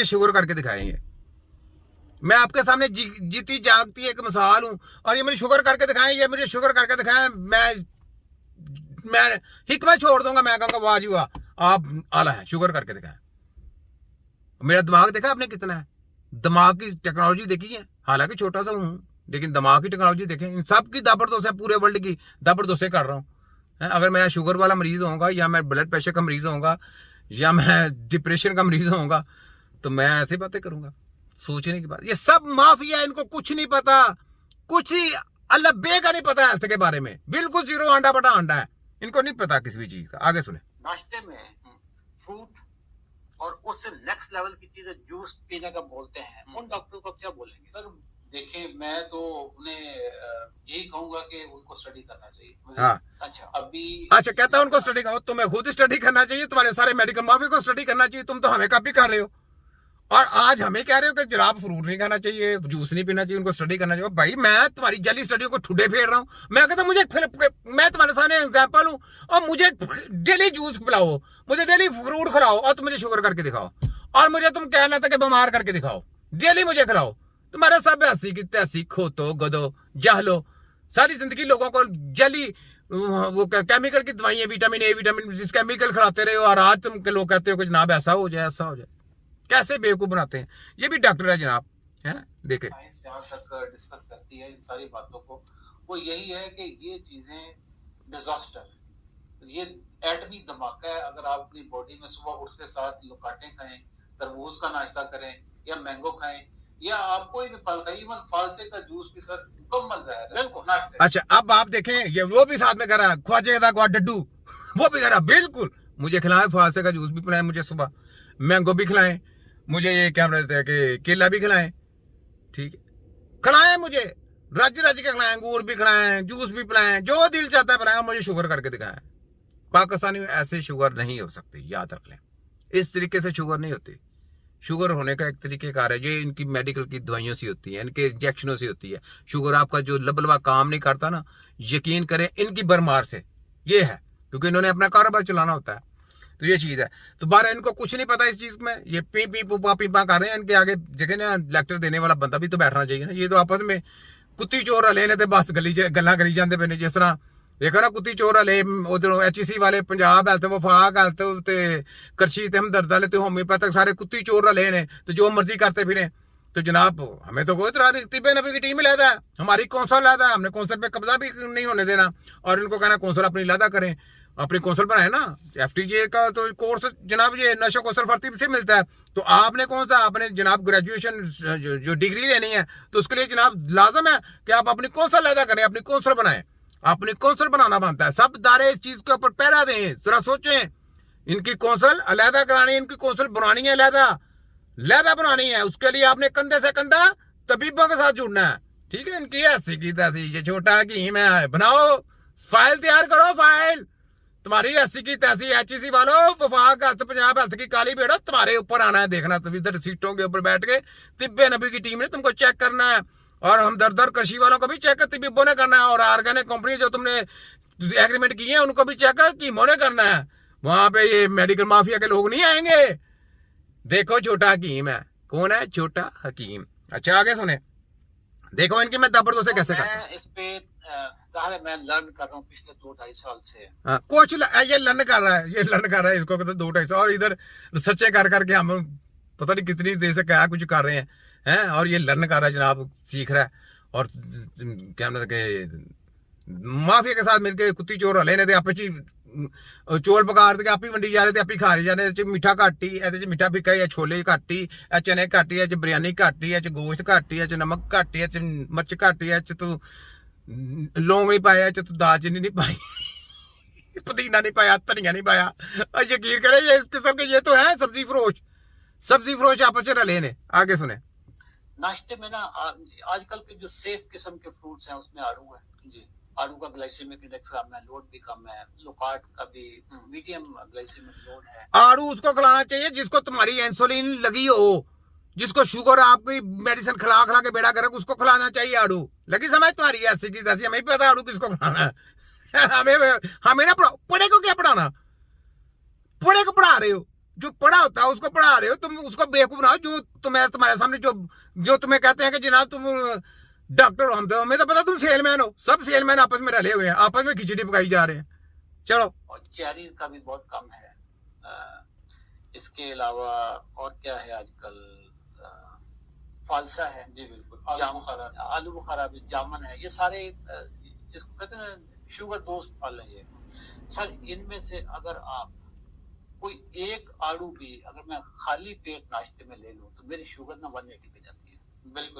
मुझे शुगर करके दिखाएंगे। मैं आपके सामने जीती जागती एक मिसाल हूं, और ये मुझे शुगर करके दिखाएं, ये मुझे शुगर करके दिखाएं, मैं हिकमत छोड़ दूंगा। मैं कहूंगा वाह जी वाह, आप आला है, शुगर करके दिखाएं। मेरा दिमाग देखा आपने कितना है, दिमाग की टेक्नोलॉजी देखी है। हालांकि छोटा सा हूं, लेकिन दिमाग की टेक्नोलॉजी देखें। इन सब की जबरदस्त है, पूरे वर्ल्ड की जबरदस्त कर रहा हूँ। अगर मैं शुगर वाला मरीज होऊंगा, या मैं ब्लड प्रेशर का मरीज होऊंगा, या मैं डिप्रेशन का मरीज होऊंगा, तो मैं ऐसी बातें करूंगा। सोचने की बात, ये सब माफिया, इनको कुछ नहीं पता, कुछ ही अल्लाह बे का नहीं पता हेल्थ के बारे में, बिल्कुल जीरो अंडा बटा अंडा है, इनको नहीं पता किसी भी चीज का। आगे सुने। नाश्ते में फ्रूट और उससे नेक्स्ट लेवल की चीजें जूस पीने का बोलते हैं, उन डॉक्टर को क्या बोलेंगे? सर देखिए, मैं तो उन्हें यही कहूंगा कि उनको स्टडी करना चाहिए। हाँ। अच्छा कहता है उनको स्टडी करो, तुम्हें खुद स्टडी करना चाहिए, तुम्हारे सारे मेडिकल माफी को स्टडी करना चाहिए। तुम तो हमें कॉपी कर रहे हो, और आज हमें कह रहे हो कि जनाब फ्रूट नहीं खाना चाहिए, जूस नहीं पीना चाहिए, उनको स्टडी करना चाहिए। भाई मैं तुम्हारी जली स्टडियों को ठुडे फेर रहा हूँ। मैं कहता मैं तुम्हारे सामने एग्जाम्पल हूँ, और मुझे डेली जूस पिलाओ, मुझे डेली फ्रूट खिलाओ, और तुम मुझे शुगर करके दिखाओ, और मुझे तुम कहना था कि बीमार करके दिखाओ, डेली मुझे खिलाओ। तुम्हारे सब हंसी की तैसी, खोतो गदो जाहलो, सारी जिंदगी लोगों को जली वो केमिकल की दवाइयां, विटामिन ए, विटामिन जिस केमिकल खिलाते रहे हो, और आज तुम लोग कहते हो कि जनाब ऐसा हो जाए, ऐसा हो जाए। कैसे बेवकूफ बनाते हैं। ये भी डॉक्टर है जनाब, हैं देखे। साइंस जहाँ तक डिस्कस करती है इन सारी बातों को, वो यही है कि ये चीजें डिजास्टर है, ये एटमी धमाका है। अगर आप अपनी बॉडी में सुबह उठते साथ लुकाटे खाएं, तरबूज का नाश्ता करें, या मैंगो खाएं, या आप कोई भी फल खाएं, इवन फालसे का जूस भी सर मुकम्मल ज़ाहिर है, बिल्कुल नाश्ते। अच्छा अब आप देखें, ये वो भी साथ में कर रहा है, ख्वाजे का डड्डू वो भी कर रहा, बिल्कुल मुझे खिलाएं, फालसे का जूस भी पिलाएं, मुझे सुबह मैंगो भी खिलाएं, मुझे ये क्या कहते हैं कि केला भी खिलाएं, ठीक है, खिलाएं मुझे, रज रज के खिलाएं, अंगूर भी खिलाएं, जूस भी पिलाएं, जो दिल चाहता है पिलाएं, मुझे शुगर करके दिखाएं। पाकिस्तानी में ऐसे शुगर नहीं हो सकती, याद रख लें। इस तरीके से शुगर नहीं होती। शुगर होने का एक तरीके कार है, ये इनकी मेडिकल की दवाइयों से होती है, इनके इंजेक्शनों से होती है। शुगर आपका जो लबलबा काम नहीं करता ना, यकीन करें इनकी बरमार से ये है, क्योंकि इन्होंने अपना कारोबार चलाना होता है। तो ये चीज है। तो बारह इनको कुछ नहीं पता इस चीज में, ये पी पी पुपा पीपा कर रहे हैं। इनके आगे जगह ना लेक्चर देने वाला बंदा भी तो बैठना चाहिए ना। ये तो आपस में कुत्ती चोर रले ने, बस गल्ला करी जाते पे ने। जिस तरह देखो ना, कुत्ती चोर रले उधर HEC वाले, पंजाब हेल्थ, वफाक हेल्थ, कृषि हमदर्द वाले, तो होम्योपैथिक, सारे कुत्ती चोर रले ने, तो जो मर्जी करते फिरे। तो जनाब हमें तो कोई तरह तिब्बे नबी की टीम ही लादा है, हमारी कौंसल लादा है, हमने कौंसल पे कब्जा भी नहीं होने देना, और इनको कहना कौंसल अपनी लादा करें, अपनी कौंसल बनाए ना। FTJ का तो कोर्स जनाब ये नशा कौशल भर्ती से मिलता है। तो आपने कौन सा, आपने जनाब ग्रेजुएशन जो डिग्री लेनी है, तो उसके लिए जनाब लाजम है कि आप अपनी कौंसल लादा करें, अपनी कौंसल बनाएं, अपनी कौंसल बनाना बनता है। सब दारे इस चीज के ऊपर पैरा दें। जरा सोचें, इनकी कौंसल अलहदा करानी है, इनकी कौंसल बनानी है, अलहदा बनानी है। उसके लिए आपने कंधे से कंधा तबीबों के साथ जुड़ना है, ठीक है। इनकी ऐसी की तैसी, ये छोटा की मैं बनाओ, फाइल तैयार करो, फाइल तुम्हारी ऐसी की तैसी HEC वालों, वफाक हेल्थ, पंजाब हेल्थ की काली बेड़ा तुम्हारे ऊपर आना है, देखना। तुम इधर सीटों के ऊपर बैठ के तिब्बे नबी की टीम ने तुमको चेक करना है, और हम दर कृषि वालों को भी चेक तिब्बों ने करना है, और ऑर्गेनिक कंपनी जो तुमने एग्रीमेंट किए हैं उनको भी चेक कीमों ने करना है। वहां पे ये मेडिकल माफिया के लोग नहीं आएंगे। देखो छोटा हकीम है, कौन है? छोटा हकीम। अच्छा आगे सुने, देखो इनकी मैं जबरदस्त से कैसे करता हूं। इस पे मैं लर्न कर रहा हूँ पिछले 2-2.5 साल से। कुछ ये लर्न कर रहा है, ये लर्न कर रहा है, इसको कहते 2-2.5 साल, और इधर रिसर्चे कर करके हम पता नहीं कितनी देर से क्या कुछ कर रहे हैं, और ये लर्न कर रहा है जनाब, सीख रहा है। और क्या मतलब कि माफिया के साथ मिलकर कुत्ती चोर रले ने, आप चौल पका रहे थे, आप ही वंडी जा रहे थे, आप ही खा रहे जा रहे। मीठा घट ही, ए मीठा फिक्का ही, छोले घट ही, चने घट ही, बिरयानी घट ही, गोश्त घट ही, नमक घट ही, मिर्च घट ही, तू लौंग नहीं पाया, तू दालचीनी नहीं पाई, पुदीना नहीं पाया, धनिया नहीं पाया। यकीन करे ये इस किस्म के ये तो है सब्जी फरोश आपस में रले ने। आगे सुने। नाश्ते में ना आजकल के जो सेफ किस्म के फ्रूट्स हैं उसमें आड़ू है जी, आड़ू का ग्लाइसेमिक इंडेक्स कम है, लोड भी कम है, लोकार्ट का भी मीडियम ग्लाइसेमिक लोड है। आड़ू उसको खिलाना चाहिए जिसको तुम्हारी इंसुलिन लगी हो, जिसको शुगर आपकी मेडिसिन खिला खिला के बेड़ा करे, उसको खिलाना चाहिए आड़ू। लगी समझ तुम्हारी ऐसी की तैसी, हमें पता आड़ू किसको खिलाना है। हमें ना पढ़े को क्या पढ़ाना, पढ़े को पढ़ा रहे हो, जो पढ़ा होता है उसको पढ़ा रहे हो तुम, उसको बेवकूफ बनाओ। जो तुम्हारे सामने जो तुम्हें कहते हैं कि जनाब तुम डॉक्टर हो, हम तो हमें तो पता तुम सेलमैन हो। सब सेलमैन आपस में रले हुए हैं, आपस में खिचड़ी पकाई जा रहे हैं। चलो, और चेरी का भी बहुत कम है। इसके अलावा और क्या है आजकल, फालसा है जी बिल्कुल, आलू बुखारा भी, जामुन है, ये सारे जिसको कहते हैं शुगर दोस्त फल है ये सर। इनमें से अगर आप कोई एक आड़ू भी अगर मैं खाली पेट नाश्ते में ले लूं तो मेरी शुगर ना 180 पे जाती है। बिल्कुल।